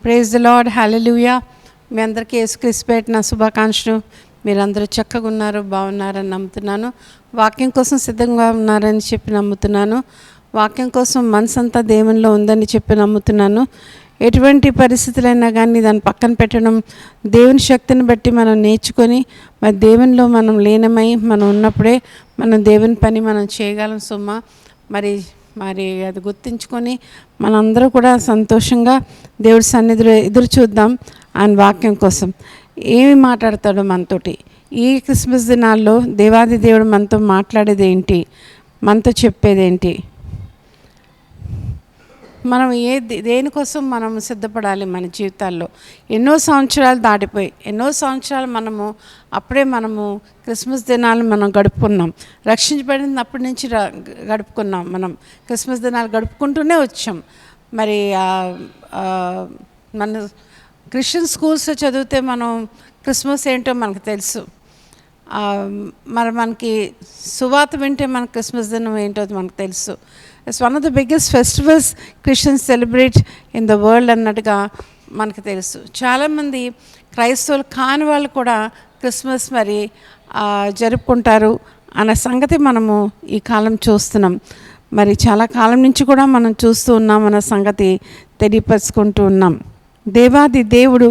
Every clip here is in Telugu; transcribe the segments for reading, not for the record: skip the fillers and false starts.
ప్రైజ్ ది లార్డ్, హల్లెలూయా. మీ అందరికీ యేసుక్రీస్తు పేరిట శుభాకాంక్షలు. మీరందరూ చక్కగా ఉన్నారు, బాగున్నారని నమ్ముతున్నాను. వాక్యం కోసం సిద్ధంగా ఉన్నారని చెప్పి నమ్ముతున్నాను. వాక్యం కోసం మనసంతా దేవునిలో ఉందని చెప్పి నమ్ముతున్నాను. ఎటువంటి పరిస్థితులైనా కానీ దాన్ని పక్కన పెట్టడం, దేవుని శక్తిని బట్టి మనం నేర్చుకొని మరి దేవునిలో మనం లీనమై మనం ఉన్నప్పుడే మనం దేవుని పని మనం చేయగలం సుమా. మరి అది గుర్తించుకొని మనందరూ కూడా సంతోషంగా దేవుడి సన్నిధిలో ఎదురు చూద్దాం. ఆయన వాక్యం కోసం ఏమి మాట్లాడతాడో మనతోటి ఈ క్రిస్మస్ దినాల్లో దేవాది దేవుడు మనతో మాట్లాడేది ఏంటి, మనతో చెప్పేదేంటి, మనం దేనికోసం మనం సిద్ధపడాలి. మన జీవితాల్లో ఎన్నో సంవత్సరాలు దాటిపోయి ఎన్నో సంవత్సరాలు మనము క్రిస్మస్ దినాలు మనం గడుపుకున్నాం. రక్షించబడినప్పటి నుంచి గడుపుకున్నాం. మనం క్రిస్మస్ దినాలు గడుపుకుంటూనే వచ్చాం. మరి మన క్రిస్టియన్ స్కూల్స్లో చదివితే మనం క్రిస్మస్ ఏంటో మనకు తెలుసు. మనకి సువార్త వింటే మన క్రిస్మస్ దినం ఏంటో మనకు తెలుసు. It's one of the biggest festivals Christians celebrate in the world అన్నట్టుగా మనకు తెలుసు. చాలామంది క్రైస్తవులు కాని వాళ్ళు కూడా క్రిస్మస్ జరుపుకుంటారు అన్న సంగతి మనము ఈ కాలం చూస్తున్నాం. మరి చాలా కాలం నుంచి కూడా మనం చూస్తూ ఉన్నాం అన్న సంగతి తెలియపరుచుకుంటూ ఉన్నాం. దేవాది దేవుడు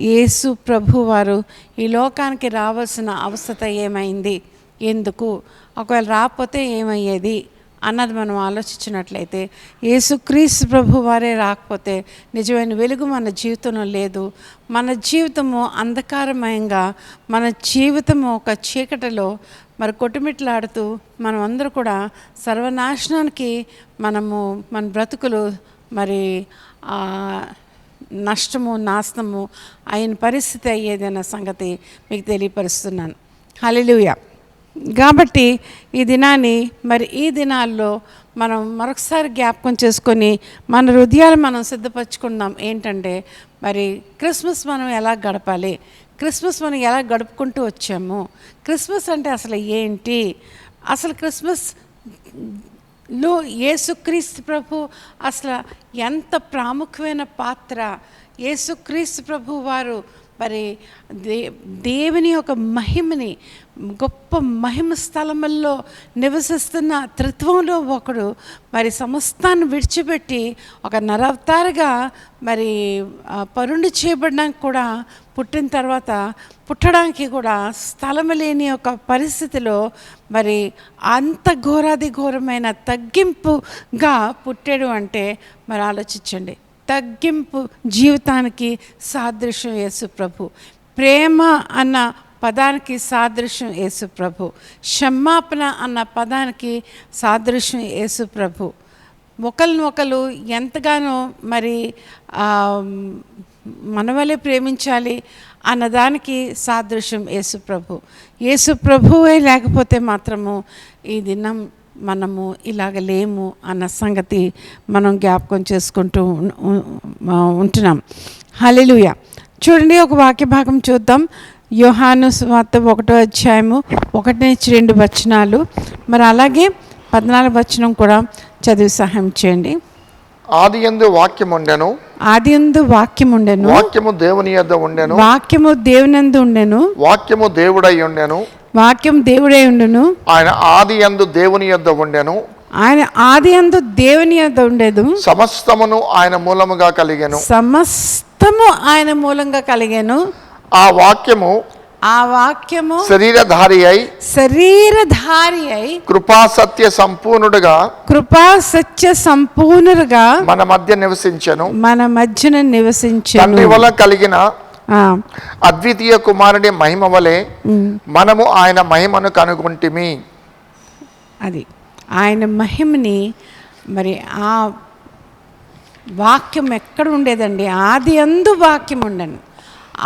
యేసు ప్రభు వారు ఈ లోకానికి రావాల్సిన అవసరత ఏమైంది, ఎందుకు, ఒకవేళ రాకపోతే ఏమయ్యేది అన్నది మనం ఆలోచించినట్లయితే, యేసుక్రీస్తు ప్రభు వారే రాకపోతే నిజమైన వెలుగు మన జీవితంలో లేదు. మన జీవితము అంధకారమయంగా, మన జీవితము ఒక చీకటిలో కొట్టుమిట్లాడుతూ మనం అందరూ కూడా సర్వనాశనానికి మన బ్రతుకులు నష్టము నాశనము అయిన పరిస్థితి అయ్యేదన్న సంగతి మీకు తెలియపరుస్తున్నాను. హల్లెలూయా. కాబట్టి ఈ దినాల్లో మనం మరొకసారి జ్ఞాపకం చేసుకొని మన హృదయాలు మనం సిద్ధపరచుకుందాం. ఏంటంటే క్రిస్మస్ మనం ఎలా గడపాలి, క్రిస్మస్ మనం ఎలా గడుపుకుంటూ వచ్చాము, క్రిస్మస్ అంటే అసలు ఏంటి, అసలు క్రిస్మస్లో యేసుక్రీస్తు ప్రభు అసలు ఎంత ప్రాముఖ్యమైన పాత్ర. యేసుక్రీస్తు ప్రభు వారు దేవుని యొక్క మహిమని, గొప్ప మహిమ స్థలముల్లో నివసిస్తున్న త్రిత్వంలో ఒకడు సమస్తాన్ని విడిచిపెట్టి ఒక నరవతారగా పరుండి చేయబడడానికి కూడా పుట్టిన తర్వాత పుట్టడానికి కూడా స్థలము లేని ఒక పరిస్థితిలో అంత ఘోరాది ఘోరమైన తగ్గింపుగా పుట్టాడు అంటే ఆలోచించండి. తగ్గింపు జీవితానికి సాదృశ్యం యేసు ప్రభు. ప్రేమ అన్న పదానికి సాదృశ్యం యేసు ప్రభు. క్షమాపణ అన్న పదానికి సాదృశ్యం యేసు ప్రభు. ఒకరు ఎంతగానో మన వలె ప్రేమించాలి అన్నదానికి సాదృశ్యం యేసు ప్రభు. యేసు ప్రభువే లేకపోతే మాత్రము ఈ దినం మనము ఇలాగ లేము అన్న సంగతి మనం జ్ఞాపకం చేసుకుంటూ ఉంటున్నాం. హల్లెలూయా. చూడండి, ఒక వాక్య భాగం చూద్దాం. యోహాను సువార్త 1వ అధ్యాయము 1-2 వచనాలు, అలాగే 14వ వచనం కూడా చదివి సహాయం చేయండి. ఆదియందు వాక్యముండెను, వాక్యము దేవుని యొద్ద ఉండెను, వాక్యము దేవునందు ఉండెను, వాక్యము దేవుడై ఉండెను, వాక్యం దేవుడై ఉండును, ఆయన ఆదియందు దేవుని యొద్ద ఉండెను, ఆయన ఆదియందు దేవుని యొద్ద ఉండెను, సమస్తమును ఆయన మూలముగా కలిగెను, సమస్తము ఆయన మూలంగా కలిగెను. ఆ వాక్యము శరీరధారి అయి కృపా సత్య సంపూర్ణుడుగా మన మధ్యన నివసించెను. తండ్రి వలన కలిగిన అద్వితీయ కుమారుని మహిమ వలె మనము ఆయన మహిమను కనుగొంటిమి. అది ఆయన మహిమని ఆ వాక్యం ఎక్కడ ఉండేదండి? ఆది అందు వాక్యం ఉండను.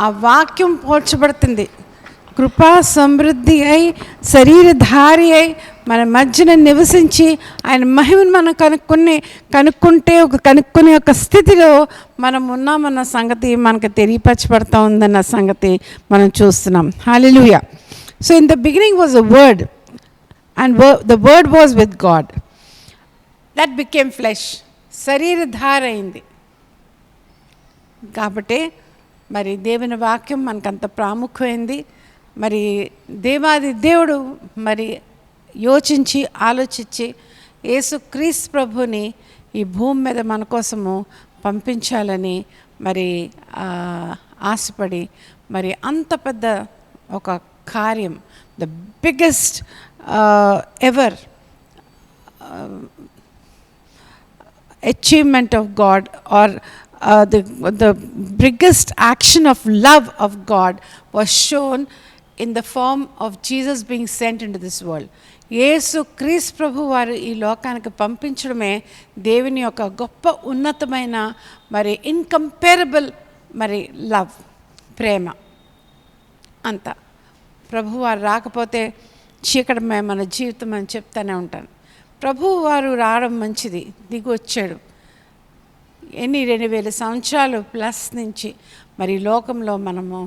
ఆ వాక్యం పోల్చబడుతుంది. కృపా సమృద్ధి అయి శరీరధారి అయి మన మధ్యన నివసించి ఆయన మహిమను మనం కనుక్కునే ఒక స్థితిలో మనం ఉన్నామన్న సంగతి మనకు తెలియపరచబడతా ఉందన్న సంగతి మనం చూస్తున్నాం. Hallelujah. So in the beginning was a word, and the word was with God. That became flesh. శరీరధార అయింది. కాబట్టి మరి దేవుని వాక్యం మనకంత ప్రాముఖ్యమైంది. మరి దేవాది దేవుడు మరి యోచించి ఆలోచించి యేసుక్రీస్తు ప్రభుని ఈ భూమి మీద మన కోసము పంపించాలని మరి ఆశపడి మరి అంత పెద్ద ఒక కార్యం, the biggest ever achievement of God, or the biggest action of love of God was shown in the form of Jesus being sent into this world. యేసు క్రీస్తు ప్రభు వారు ఈ లోకానికి పంపించడమే దేవుని యొక్క గొప్ప ఉన్నతమైన మరి ఇన్కంపేరబుల్ మరి లవ్, ప్రేమ. అంత ప్రభు వారు రాకపోతే చీకటమే మన జీవితం అని చెప్తూనే ఉంటాను. ప్రభువు వారు రావడం మంచిది, దిగి వచ్చాడు. 2000 సంవత్సరాలు ప్లస్ నుంచి మరి లోకంలో మనము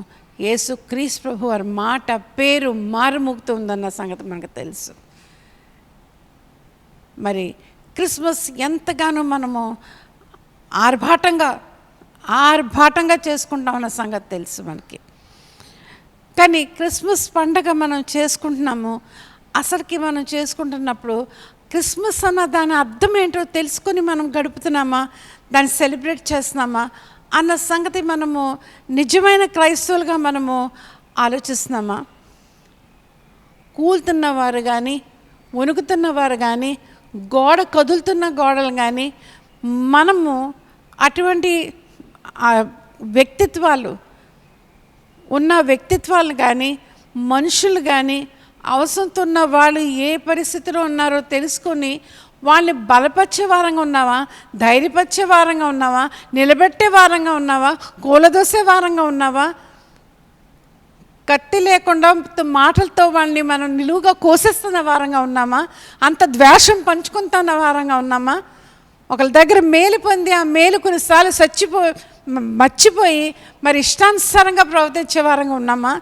యేసు క్రీస్తు ప్రభు వారి మాట పేరు మారుమోగుతుందన్న సంగతి మనకు తెలుసు. మరి క్రిస్మస్ ఎంతగానో మనము ఆర్భాటంగా చేసుకుంటామన్న సంగతి తెలుసు మనకి. కానీ క్రిస్మస్ పండగ మనం చేసుకుంటున్నాము. అసలుకి మనం చేసుకుంటున్నప్పుడు క్రిస్మస్ అన్న దాని అర్థం ఏంటో తెలుసుకొని మనం గడుపుతున్నామా, దాన్ని సెలబ్రేట్ చేస్తున్నామా అన్న సంగతి మనము నిజమైన క్రైస్తవులుగా మనము ఆలోచిస్తున్నామా? కూలుతున్నవారు కానీ, వణుకుతున్నవారు కానీ, గోడ కదులుతున్న గోడలు కానీ, మనము అటువంటి వ్యక్తిత్వాలు ఉన్న వ్యక్తిత్వాలు కానీ, మనుషులు కానీ, అవసరంతో ఉన్న వాళ్ళు ఏ పరిస్థితిలో ఉన్నారో తెలుసుకొని వాళ్ళని బలపరిచే వారంగా ఉన్నావా, ధైర్యపరిచే వారంగా ఉన్నావా, నిలబెట్టే వారంగా ఉన్నావా, కూలదోసే వారంగా ఉన్నావా, కత్తి లేకుండా మాటలతో వాళ్ళని మనం నిలువుగా కోసేస్తున్న వారంగా ఉన్నామా, అంత ద్వేషం పంచుకుంటున్న వారంగా ఉన్నామా, ఒకళ్ళ దగ్గర మేలు పొంది ఆ మేలు కొన్నిసార్లు మర్చిపోయి మరి ఇష్టానుసారంగా ప్రవర్తించే వారంగా ఉన్నామా?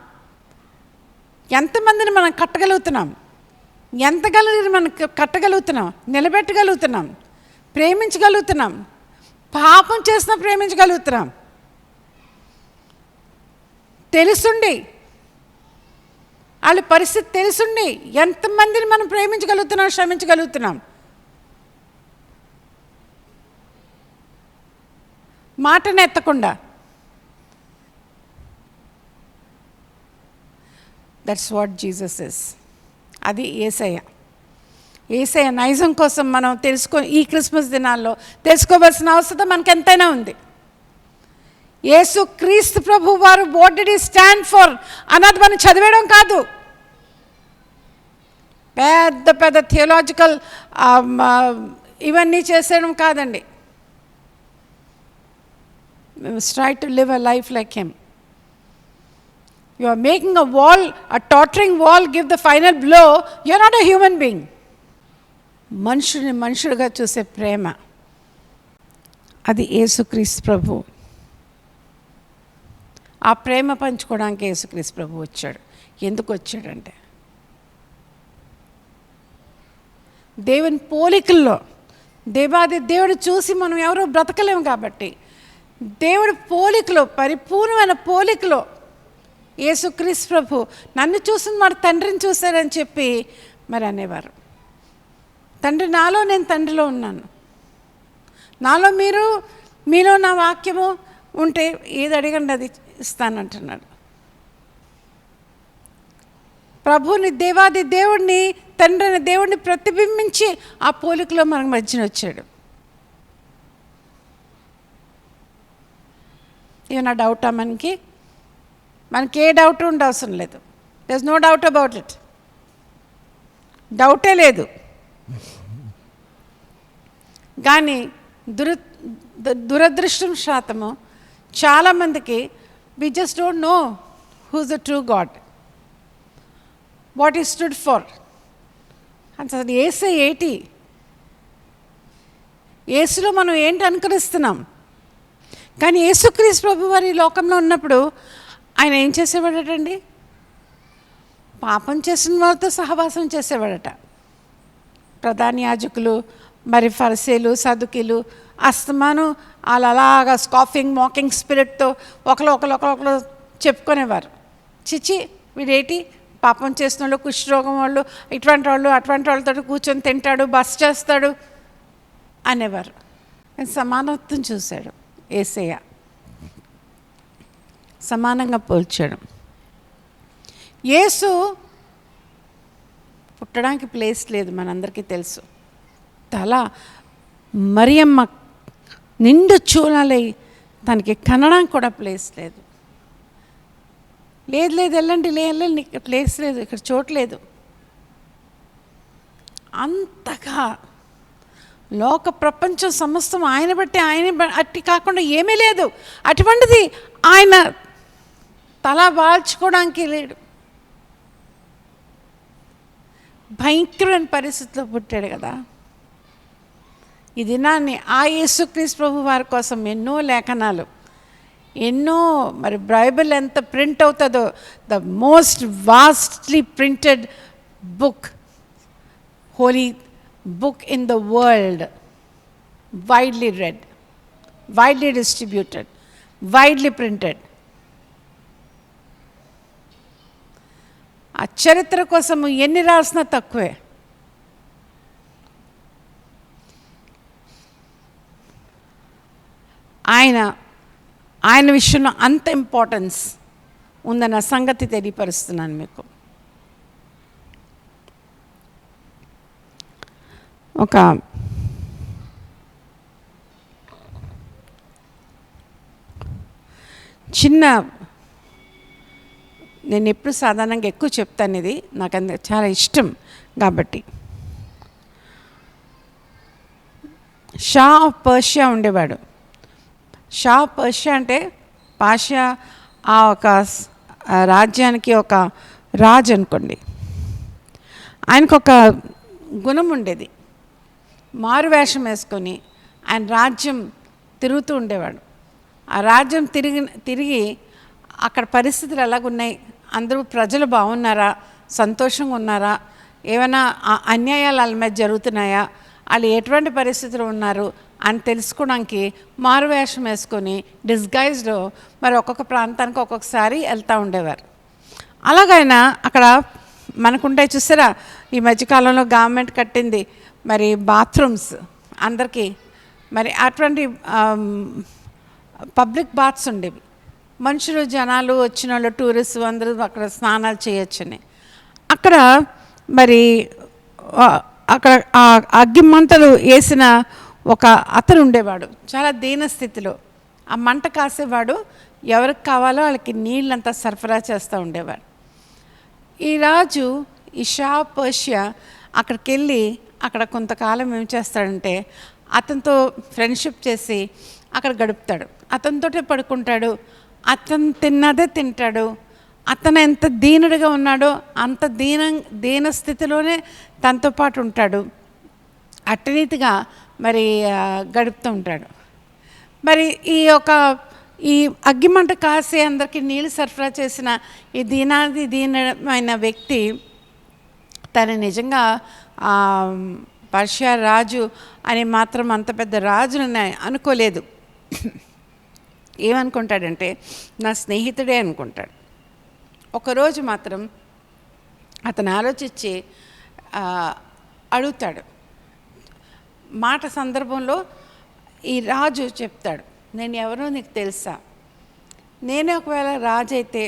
ఎంతమందిని మనం కట్టగలుగుతున్నాం? ఎంతగలిగి మనం కట్టగలుగుతున్నాం, నిలబెట్టగలుగుతున్నాం, ప్రేమించగలుగుతున్నాం, పాపం చేసినా ప్రేమించగలుగుతున్నాం? తెలుసుండి, వాళ్ళ పరిస్థితి తెలుసుండి ఎంతమందిని మనం ప్రేమించగలుగుతున్నాం, క్షమించగలుగుతున్నాం? మాటను ఎత్తకుండా. That's what Jesus is. అది యేసయ్య. యేసయ్య నైజం కోసం మనం ఈ క్రిస్మస్ దినాల్లో తెలుసుకోవాల్సిన అవసరం మనకు ఎంతైనా ఉంది. యేసు క్రీస్తు ప్రభు వారు what did he stand for అన్నది మనం చదివేయడం కాదు, పెద్ద పెద్ద థియోలాజికల్ ఇవన్నీ చేసేయడం కాదండి. We must try to live a life like him. You are making a wall, a tottering wall, give the final blow. You are not a human being. మనుషుని మనుషుడిగా చూసే ప్రేమ, అది యేసుక్రీస్తు ప్రభు. ఆ ప్రేమ పంచుకోవడానికి యేసుక్రీస్తు ప్రభు వచ్చాడు. ఎందుకు వచ్చాడంటే దేవుని పోలికల్లో, దేవాది దేవుడు చూసి మనం ఎవరో బ్రతకలేము కాబట్టి దేవుడి పోలికలో, పరిపూర్ణమైన పోలికలో యేసుక్రీస్తు ప్రభు నన్ను చూసిన వాడు తండ్రిని చూశారని చెప్పి మరి అనేవారు. తండ్రి నాలో, నేను తండ్రిలో ఉన్నాను, నాలో మీరు, మీలో నా వాక్యము ఉంటే ఏది అడగండి అది ఇస్తానంటున్నాడు. ప్రభుని, దేవాది దేవుడిని, తండ్రి అనే దేవుడిని ప్రతిబింబించి ఆ పోలికలో మనకు మధ్యన వచ్చాడు. ఏమైనా డౌటా మనకి ఏ డౌట్ ఉండవసరం లేదు. There is no doubt about it. డౌటే లేదు. కానీ దురదృష్టం శాతము చాలామందికి we just don't know who's the true God, what he stood for. అసలు యేసే ఏంటి, యేసులో మనం ఏంటి అనుకరిస్తున్నాం? కానీ యేసుక్రీస్తు ప్రభు వారి లోకంలో ఉన్నప్పుడు ఆయన ఏం చేసేవాడటండి? పాపం చేసిన వాళ్ళతో సహవాసం చేసేవాడట. ప్రధాన యాజకులు మరి ఫరిసీలు సదుకీలు అస్తమాను వాళ్ళు అలాగా స్కాఫింగ్ మాకింగ్ స్పిరిట్తో ఒకరు చెప్పుకునేవారు. చిచి వీడేటి పాపం చేసిన వాళ్ళు, కుష్ఠరోగం వాళ్ళు, ఇటువంటి వాళ్ళు అటువంటి వాళ్ళతో కూర్చొని తింటాడు, బస చేస్తాడు అనేవారు. సమానత్వం చూశాడు యేసయ్య, సమానంగా పోల్చాడు. యేసు పుట్టడానికి ప్లేస్ లేదు, మనందరికీ తెలుసు. తల మరియమ్మ నిండు చూలాలై తనకి కనడానికి కూడా ప్లేస్ లేదు. వెళ్ళండి ఇక్కడ ప్లేస్ లేదు, ఇక్కడ చోట్లేదు. అంతగా లోక ప్రపంచం సమస్తం ఆయన బట్టి అట్టి కాకుండా ఏమీ లేదు. అటువంటిది ఆయన తల వాల్చుకోవడానికి లేడు. భయంకరమైన పరిస్థితిలో పుట్టాడు కదా. ఈ దినాన్ని ఆ యేసుక్రీస్తు ప్రభు వారి కోసం ఎన్నో లేఖనాలు, ఎన్నో మరి బైబిల్ ఎంత ప్రింట్ అవుతుందో, the most vastly printed book, holy book in the world, widely red, widely distributed, widely printed. ఆ చరిత్ర కోసము ఎన్ని రాసినా తక్కువే. ఆయన విషయంలో అంత ఇంపార్టెన్స్ ఉందన్న సంగతి తెలియపరుస్తున్నాను మీకు. ఒక చిన్న, నేను ఎప్పుడు సాధారణంగా ఎక్కువ చెప్తాను, ఇది నాకు చాలా ఇష్టం కాబట్టి. షా ఆఫ్ పర్షియా ఉండేవాడు. షా ఆఫ్ పర్షియా అంటే పాషియా, ఆ ఒక రాజ్యానికి ఒక రాజు అనుకోండి. ఆయనకు ఒక గుణం ఉండేది, మారువేషం వేసుకొని ఆయన రాజ్యం తిరుగుతూ ఉండేవాడు. ఆ రాజ్యం తిరిగి అక్కడ పరిస్థితులు ఎలాగున్నాయి, అందరూ ప్రజలు బాగున్నారా, సంతోషంగా ఉన్నారా, ఏమైనా అన్యాయాలు వాళ్ళ మీద జరుగుతున్నాయా, వాళ్ళు ఎటువంటి పరిస్థితులు ఉన్నారు అని తెలుసుకోవడానికి మారువేషం వేసుకొని డిస్గైజ్లో మరి ఒక్కొక్క ప్రాంతానికి ఒక్కొక్కసారి వెళ్తూ ఉండేవారు. అలాగైనా అక్కడ మనకుంటాయి చూసారా, ఈ మధ్యకాలంలో గవర్నమెంట్ కట్టింది మరి బాత్రూమ్స్ అందరికీ, మరి అటువంటి పబ్లిక్ బాత్స్ ఉండేవి. మనుషులు, జనాలు, వచ్చిన వాళ్ళు, టూరిస్ట్ అందరూ అక్కడ స్నానాలు చేయొచ్చని. అక్కడ మరి అక్కడ ఆ అగ్గి మంటలు వేసిన ఒక అతను ఉండేవాడు, చాలా దీనస్థితిలో. ఆ మంట కాసేవాడు, ఎవరికి కావాలో వాళ్ళకి నీళ్ళంతా సరఫరా చేస్తూ ఉండేవాడు. ఈ రాజు, ఈ షా పర్షియా అక్కడికి వెళ్ళి అక్కడ కొంతకాలం ఏం చేస్తాడంటే అతనితో ఫ్రెండ్షిప్ చేసి అక్కడ గడుపుతాడు, అతనితోటే పడుకుంటాడు, అతను తిన్నదే తింటాడు. అతను ఎంత దీనుడిగా ఉన్నాడో అంత దీన స్థితిలోనే తనతో పాటు ఉంటాడు. అట్టరీతిగా మరి గడుపుతూ ఉంటాడు. మరి ఈ అగ్గిమంట కాసి అందరికీ నీళ్ళు సరఫరా చేసిన ఈ దీనమైన వ్యక్తి తను నిజంగా పర్షియా రాజు అని మాత్రం అంత పెద్ద రాజుని అనుకోలేదు. ఏమనుకుంటాడంటే నా స్నేహితుడే అనుకుంటాడు. ఒకరోజు మాత్రం అతను ఆలోచించి అడుగుతాడు. మాట సందర్భంలో ఈ రాజు చెప్తాడు, నేను ఎవరో నీకు తెలుసా, నేనే ఒకవేళ రాజు అయితే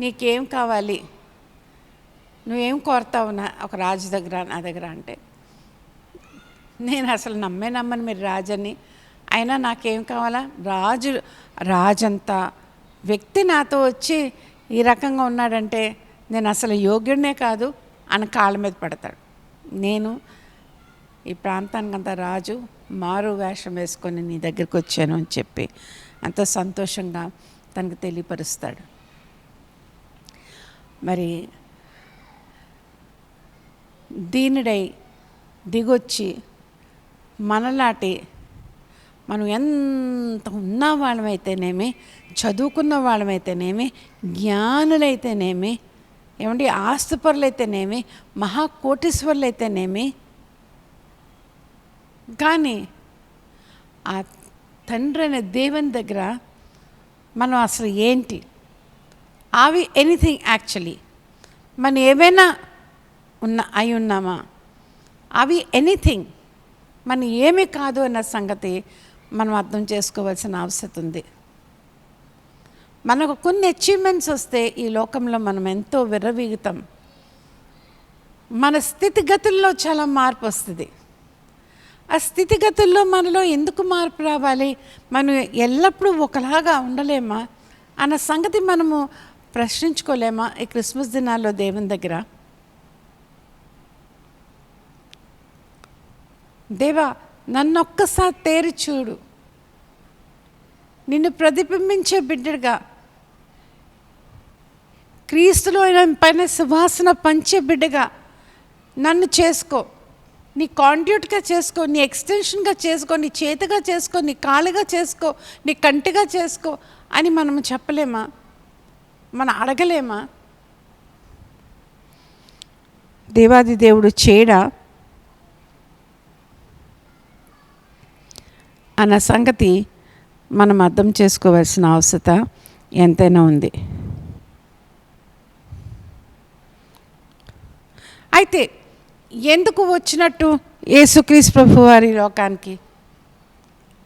నీకేం కావాలి, నువ్వేం కోరుతావు ఒక రాజు దగ్గర నా దగ్గర అంటే, నేను అసలు నమ్మను మీరు రాజని, అయినా నాకేం కావాలా, రాజంతా వ్యక్తి నాతో వచ్చి ఈ రకంగా ఉన్నాడంటే నేను అసలు యోగ్యుడినే కాదు అని కాళ్ళ మీద పడతాడు. నేను ఈ ప్రాంతానికంతా రాజు, మారు వేషం వేసుకొని నీ దగ్గరికి వచ్చాను అని చెప్పి ఎంతో సంతోషంగా తనకు తెలియపరుస్తాడు. మరి దీనుడై దిగొచ్చి మనలాంటి మనం ఎంత ఉన్న వాళ్ళమైతేనేమి, చదువుకున్న వాళ్ళమైతేనేమి, జ్ఞానులైతేనేమి, ఏమండి ఆస్తిపరులైతేనేమి, మహాకోటీశ్వరులైతేనేమి, కానీ ఆ తండ్రి అనే దేవుని దగ్గర మనం అసలు ఏంటి, అవి ఎనీథింగ్ యాక్చువల్లీ మనం ఏమైనా అయి ఉన్నామా, అవి ఎనీథింగ్ మనం ఏమీ కాదు అన్న సంగతి మనం అర్థం చేసుకోవాల్సిన అవసరం ఉంది. మనకు కొన్ని అచీవ్మెంట్స్ వస్తే ఈ లోకంలో మనం ఎంతో విర్రవీగుతాం. మన స్థితిగతుల్లో చాలా మార్పు వస్తుంది. ఆ స్థితిగతుల్లో మనలో ఎందుకు మార్పు రావాలి, మనం ఎల్లప్పుడూ ఒకలాగా ఉండలేమా అన్న సంగతి మనము ప్రశ్నించుకోలేమా ఈ క్రిస్మస్ దినాల్లో దేవుని దగ్గర? దేవా, నన్నొక్కసారి తేరి చూడు, నిన్ను ప్రతిబింబించే బిడ్డగా, క్రీస్తులో పైన సువాసన పంచే బిడ్డగా నన్ను చేసుకో, నీ కాండ్యూట్గా చేసుకో, నీ ఎక్స్టెన్షన్గా చేసుకో, నీ చేతిగా చేసుకో, నీ కాళ్ళగా చేసుకో, నీ కంటిగా చేసుకో అని మనం చెప్పలేమా, మనం అడగలేమా? దేవాది దేవుడు చేయడా అన్న సంగతి మనం అర్థం చేసుకోవాల్సిన అవసరం ఎంతైనా ఉంది. అయితే ఎందుకు వచ్చినట్టు యేసుక్రీస్తు ప్రభు వారి లోకానికి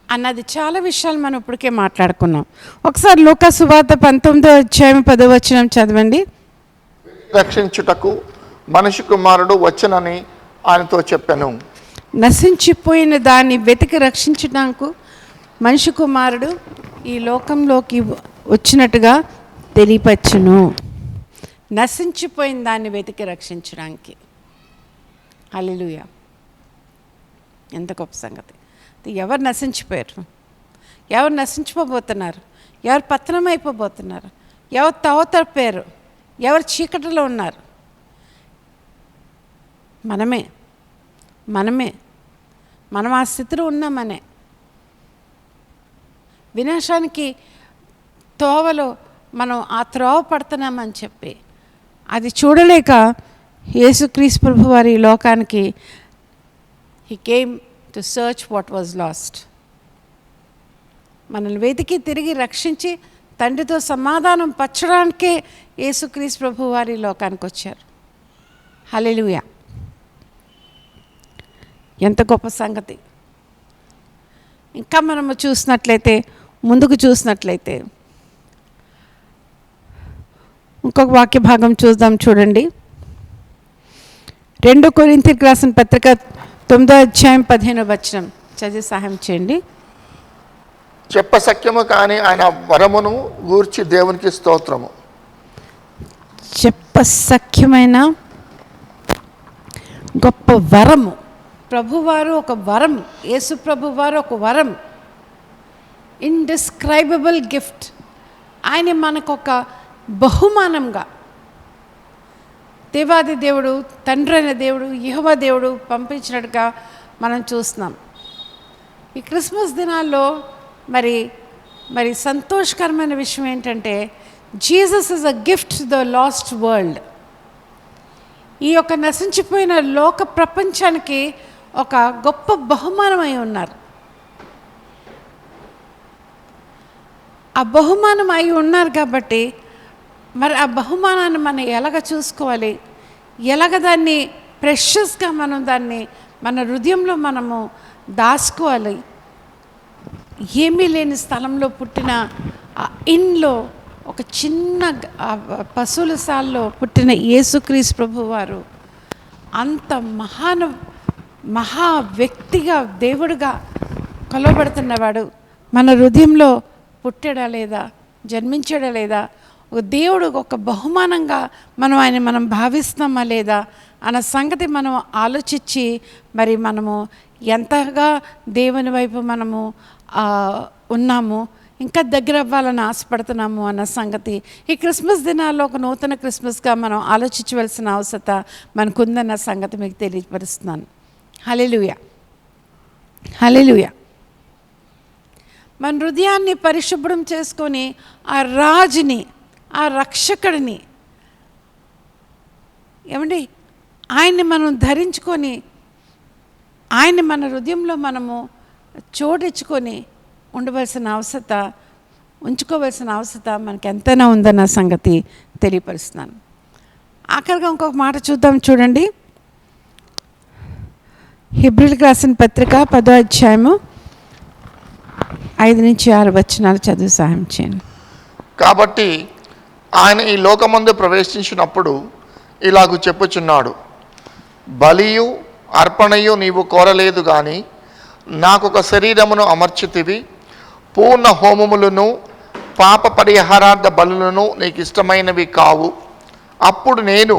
అన్నది చాలా విషయాలు మనం ఇప్పటికే మాట్లాడుకున్నాం. ఒకసారి లూకా సువార్త 19:10 చదవండి. రక్షించుటకు మనిషి కుమారుడు వచ్చనని ఆయనతో చెప్పాను. నశించిపోయిన దాన్ని వెతికి రక్షించడానికి మనిషి కుమారుడు ఈ లోకంలోకి వచ్చినట్టుగా తెలియపచ్చును. నశించిపోయిన దాన్ని వెతికి రక్షించడానికి. హల్లెలూయా, ఎంత గొప్ప సంగతి. ఎవరు నశించిపోయారు, ఎవరు నశించిపోబోతున్నారు, ఎవరు పతనం అయిపోబోతున్నారు, ఎవరు తప్పేరు, ఎవరు చీకటిలో ఉన్నారు? మనం ఆ స్థితిలో ఉన్నామనే. వినాశానికి తోవలో మనం ఆ త్రోవ పడుతున్నామని చెప్పి అది చూడలేక యేసుక్రీస్తు ప్రభు వారి లోకానికి he came to search what was last. మనల్ని వెతికి తిరిగి రక్షించి తండ్రితో సమాధానం పరచడానికే యేసుక్రీస్తు ప్రభు వారి లోకానికి వచ్చారు. హల్లెలూయా, ఎంత గొప్ప సంగతి. ఇంకా మనము ముందుకు చూసినట్లయితే ఇంకొక వాక్య భాగం చూద్దాం. చూడండి, 2 కొరింథీయులకు రాసిన పత్రిక 9:15 చదివి సహాయం చేయండి. చెప్పసఖ్యము కానీ ఆయన వరమును గూర్చి దేవునికి స్తోత్రము. చెప్పసఖ్యమైన గొప్ప వరము, ప్రభువారు ఒక వరం, యేసు ప్రభువారు ఒక వరం, ఇండిస్క్రైబబుల్ గిఫ్ట్. ఆయన మనకొక బహుమానంగా దేవాది దేవుడు, తండ్రి అయిన దేవుడు, యెహోవా దేవుడు పంపించినట్టుగా మనం చూస్తున్నాం. ఈ క్రిస్మస్ దినాల్లో మరి సంతోషకరమైన విషయం ఏంటంటే Jesus is a gift to the last world. ఈ యొక్క నశించిపోయిన లోక ప్రపంచానికి ఒక గొప్ప బహుమానమై ఉన్నారు. ఆ బహుమానం అయి ఉన్నారు కాబట్టి మరి ఆ బహుమానాన్ని మనం ఎలాగ చూసుకోవాలి, ఎలాగ దాన్ని ప్రెషస్గా మనం దాన్ని మన హృదయంలో మనము దాచుకోవాలి. ఏమీ లేని స్థలంలో పుట్టిన ఆ ఇన్లో ఒక చిన్న పశువుల సాల్లో పుట్టిన యేసుక్రీస్తు ప్రభువారు అంత మహా వ్యక్తిగా దేవుడుగా కొలవబడుతున్నవాడు మన హృదయంలో పుట్టాడా లేదా, జన్మించాడా లేదా, ఒక దేవుడు ఒక బహుమానంగా మనం భావిస్తున్నామా లేదా అన్న సంగతి మనం ఆలోచించి మరి మనము ఎంతగా దేవుని వైపు మనము ఉన్నాము, ఇంకా దగ్గర అవ్వాలని ఆశపడుతున్నాము అన్న సంగతి ఈ క్రిస్మస్ దినాల్లో ఒక నూతన క్రిస్మస్గా మనం ఆలోచించవలసిన అవసరం మనకుందన్న సంగతి మీకు తెలియపరుస్తున్నాను. హల్లెలూయా, హల్లెలూయా. మన హృదయాన్ని పరిశుభ్రం చేసుకొని ఆ రాజుని, ఆ రక్షకుడిని ఆయన్ని మనం ధరించుకొని ఆయన మన హృదయంలో మనము చోటించుకొని ఉంచుకోవలసిన అవసరం మనకి ఎంతైనా ఉందన్న సంగతి తెలియపరుస్తున్నాను. ఆఖరిగా ఇంకొక మాట చూద్దాం, చూడండి. హెబ్రీయులకు రాసిన పత్రిక 10వ అధ్యాయము 5-6 వచనాలు చదువు సహాయం చేయండి. కాబట్టి ఆయన ఈ లోకమందు ప్రవేశించినప్పుడు ఇలాగూ చెప్పుచున్నాడు, బలియు అర్పణయు నీవు కోరలేదు గాని నాకొక శరీరమును అమర్చితివి, పూర్ణ హోమములను పాప పరిహారార్థ బలులను నీకు ఇష్టమైనవి కావు. అప్పుడు నేను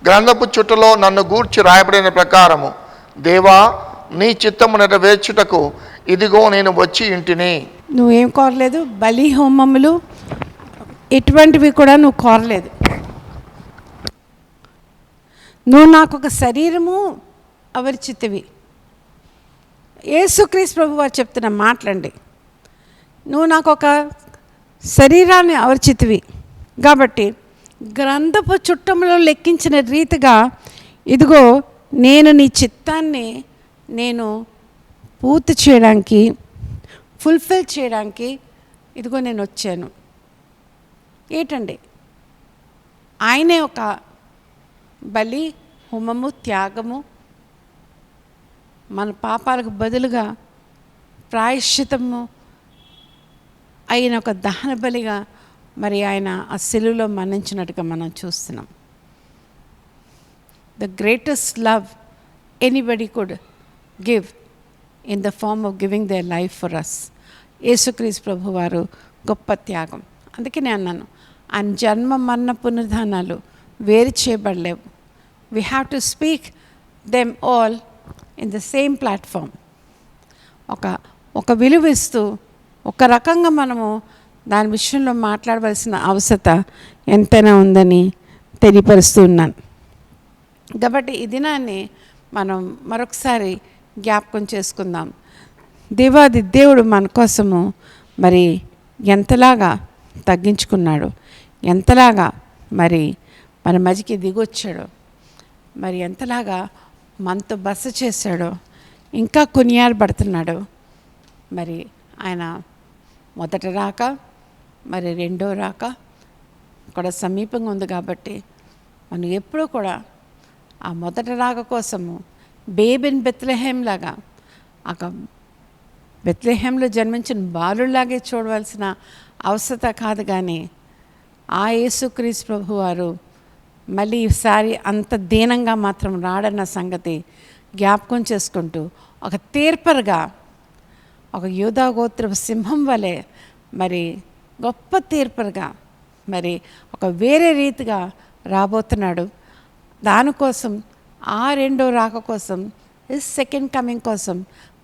గ్రంథపు చుట్టలో నన్ను గూర్చి రాయబడిన ప్రకారము, దేవా నీ చిత్తము నెరవేర్చుటకు ఇదిగో నేను వచ్చి ఇంటిని. నువ్వేం కోరలేదు, బలి హోమములు ఎటువంటివి కూడా నువ్వు కోరలేదు. నువ్వు నాకు ఒక శరీరము అమర్చితివి. యేసుక్రీస్తు ప్రభు వారు చెప్తున్న మాటలండి. నువ్వు నాకు ఒక శరీరాన్ని అమర్చితివి కాబట్టి గ్రంథపు చుట్టంలో లెక్కించిన రీతిగా ఇదిగో నేను నీ చిత్తాన్ని నేను పూర్తి చేయడానికి, ఫుల్ఫిల్ చేయడానికి ఇదిగో నేను వచ్చాను. ఏంటండి, ఆయనే ఒక బలి, హోమము, త్యాగము, మన పాపాలకు బదులుగా ప్రాయశ్చితము అయిన ఒక దహన బలిగా మరి ఆయన ఆ శిలువలో మరణించినట్టుగా మనం చూస్తున్నాం. The greatest love anybody could give in the form of giving their life for us. యేసుక్రీస్తు ప్రభు వారు గొప్ప త్యాగం. అందుకే నేను అన్నాను, ఆయన జన్మ మరణ పునరుద్ధానాలు వేరు చేయబడలేవు. We have to speak them all in the same platform. ఒక విలువ ఇస్తూ ఒక రకంగా మనము దాని విషయంలో మాట్లాడవలసిన అవసరత ఎంతైనా ఉందని తెలియపరుస్తూ ఉన్నాను. కాబట్టి ఈ దినాన్ని మనం మరొకసారి జ్ఞాపకం చేసుకుందాం. దేవాది దేవుడు మన కోసము మరి ఎంతలాగా తగ్గించుకున్నాడు, ఎంతలాగా మరి మన మధ్యకి దిగొచ్చాడో, మరి ఎంతలాగా మనతో బస చేశాడో, ఇంకా కొనియాడబడుతున్నాడు. మరి ఆయన మొదట రాక మరి రెండో రాక కూడా సమీపంగా ఉంది కాబట్టి మనం ఎప్పుడూ కూడా ఆ మొదట రాక కోసము బేబిన్ బెత్లెహేం లాగా బెత్లెహేంలో జన్మించిన బాలులాగే చూడవలసిన అవసరత కాదు. కానీ ఆ యేసుక్రీస్తు ప్రభు వారు మళ్ళీ ఈసారి అంత దీనంగా మాత్రం రాడన్న సంగతి జ్ఞాపకం చేసుకుంటూ ఒక తీర్పరుగా, ఒక యూదా గోత్రపు సింహం వలె మరి గొప్ప తీర్పరుగా మరి ఒక వేరే రీతిగా రాబోతున్నాడు. దానికోసం ఆ రెండో రాక కోసం, సెకండ్ కమింగ్ కోసం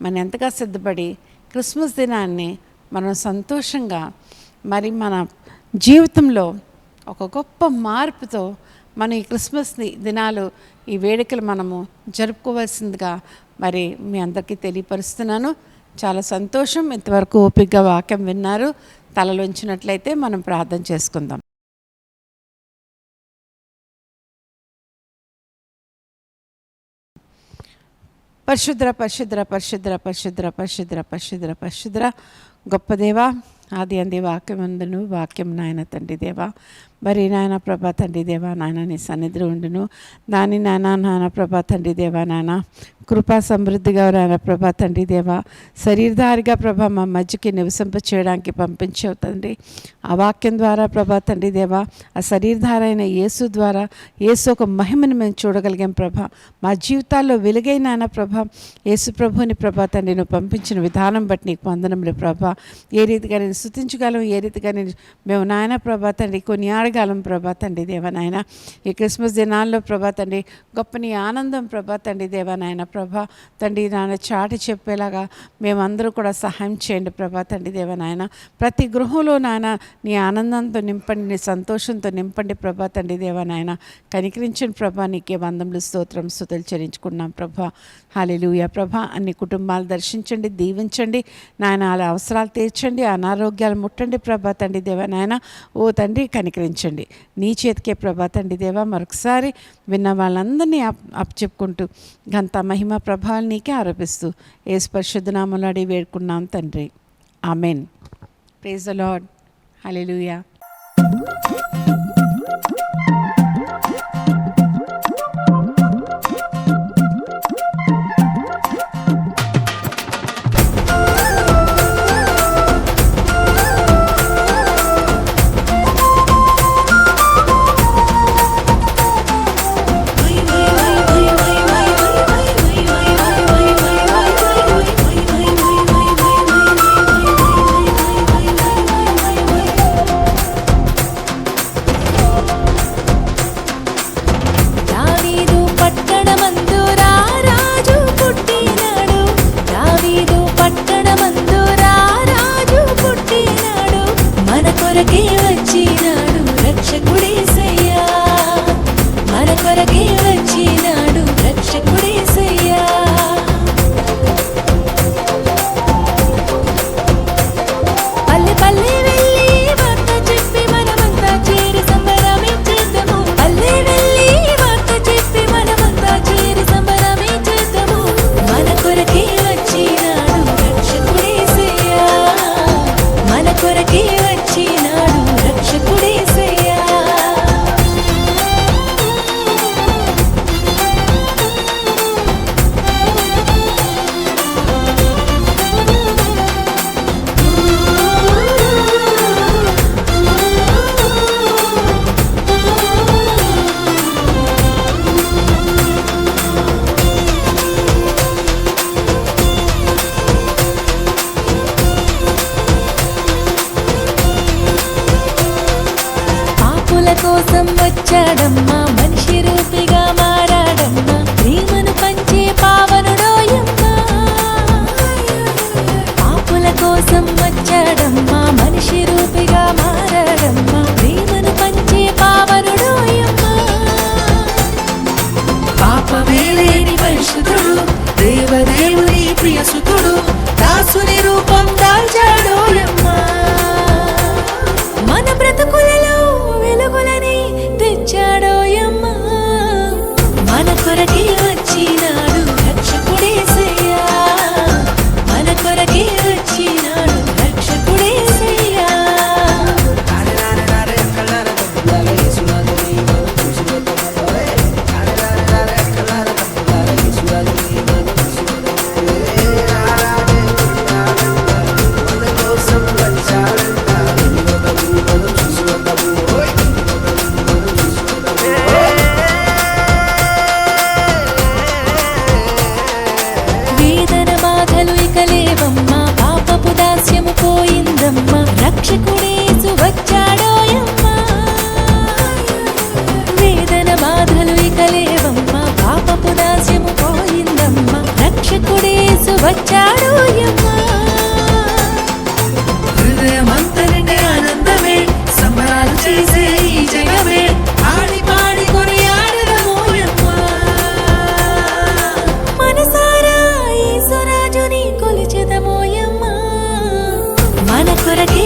మనం ఎంతగా సిద్ధపడి క్రిస్మస్ దినాన్ని మనం సంతోషంగా మరి మన జీవితంలో ఒక గొప్ప మార్పుతో మనం ఈ క్రిస్మస్ దినాలు, ఈ వేడుకలు మనము జరుపుకోవాల్సిందిగా మరి మీ అందరికీ తెలియపరుస్తున్నాను. చాలా సంతోషం. ఇంతవరకు ఓపికగా వాక్యం విన్నారు. తలలోంచినట్లయితే మనం ప్రార్థన చేసుకుందాం. పరిశుద్ర పరిశుద్ర పరిశుద్ర పరిశుద్ర పరిశుద్ర పరిశుద్ర పరిశుద్ర గొప్ప దేవా, ఆది అంది వాక్యం అందును, వాక్యం నాయన తండ్రి దేవా, మరి నాయన ప్రభా తండ్రి దేవా, నాయన నీ సన్నిధిలో ఉండును. దాని నాయన ప్రభా తండ్రి దేవా, నాయన కృపా సమృద్ధిగా నాయన ప్రభా తండ్రి దేవా, శరీరధారిగా ప్రభా మా మధ్యకి నివసింప చేయడానికి పంపించావు తండ్రి. ఆ వాక్యం ద్వారా ప్రభా తండ్రి దేవా, ఆ శరీరధారైన యేసు ద్వారా యేసు ఒక మహిమను మేము చూడగలిగాం ప్రభా. మా జీవితాల్లో వెలుగైన నాయన ప్రభా యేసు ప్రభుని ప్రభా తండ్రి నువ్వు పంపించిన విధానం బట్టి నీకు వందనములు ప్రభా. ఏ రీతిగా నేను స్తుతించగలం, ఏ రీతిగా నేను మేము నాయన ప్రభా తండ్రి కొనియాడగలం ప్రభా తండ్రి దేవా నాయన. ఈ క్రిస్మస్ దినాల్లో ప్రభా తండ్రి గొప్ప నీ ఆనందం ప్రభా తండ్రి దేవా నాయన ప్రభా తండ్రి నాయన చాటి చెప్పేలాగా మేమందరూ కూడా సహాయం చేయండి ప్రభా తండ్రి దేవా నాయన. ప్రతి గృహంలో నాయన నీ ఆనందంతో నింపండి, నీ సంతోషంతో నింపండి ప్రభా తండ్రి దేవా నాయన. కనికరించిన ప్రభా నీకే వందములు స్తోత్రం స్తుతులు చెల్లించుకున్నాం ప్రభా. హల్లెలూయా ప్రభా. అన్ని కుటుంబాలు దర్శించండి, దీవించండి నాయన. వాళ్ళ అవసరాలు అవసరాలు తీర్చండి, అనారోగ్యాలు ముట్టండి ప్రభా తండ్రి దేవా నాయన. ఓ తండ్రి కనికరించండి, నీ చేతికే ప్రభా తండ్రి దేవా. మరొకసారి విన్న వాళ్ళందరినీ చెప్పుకుంటూ గంత మహిమ ప్రభావాలు నీకే ఆరోపిస్తూ యేసు పరిశుద్ధ నామములో అడిగి వేడుకున్నాం తండ్రి, amen. Praise the lord. Hallelujah. కోసం వచ్చాడమ్మా, మనిషి రూపిగా మారాడమ్మా, ప్రేమను పంచే పావనుడోయమ్మా. పాపుల కోసం వచ్చాడమ్మా, మనిషి రూపిగా మారాడమ్మా, ప్రేమను పంచే పావనుడోయమ్మా. పాపమే లేని పరిశుద్ధుడు, దేవదేవుని ప్రియసుతుడు, దాసుని రూపం దాల్చాడోయమ్మా. మన బ్రతుకులలో వెలుగులని తెచ్చాడోయమ్మా. మన కొరకే వచ్చినాడు రక్షకుడేసయ్యా, మన కొరకే వచ్చినాడు రక్షకుడేసయ్యా. పోయిందమ్మా, రక్షకుడేసు వచ్చాడోయమ్మా. వేదన బాధలు ఇక లేవమ్మా, పాపపు దాస్యము పోయిందమ్మా, రక్షకుడేసు వచ్చాడోయమ్మా. హృదయమంత నిండే ఆనందమే, సంబరాలు చేసే ఈ జగమే, ఆడి పాడి కొనియాడదమోయమ్మా. మనసారా యేసురాజుని కొలిచెదమోయమ్మా. మన కొరకే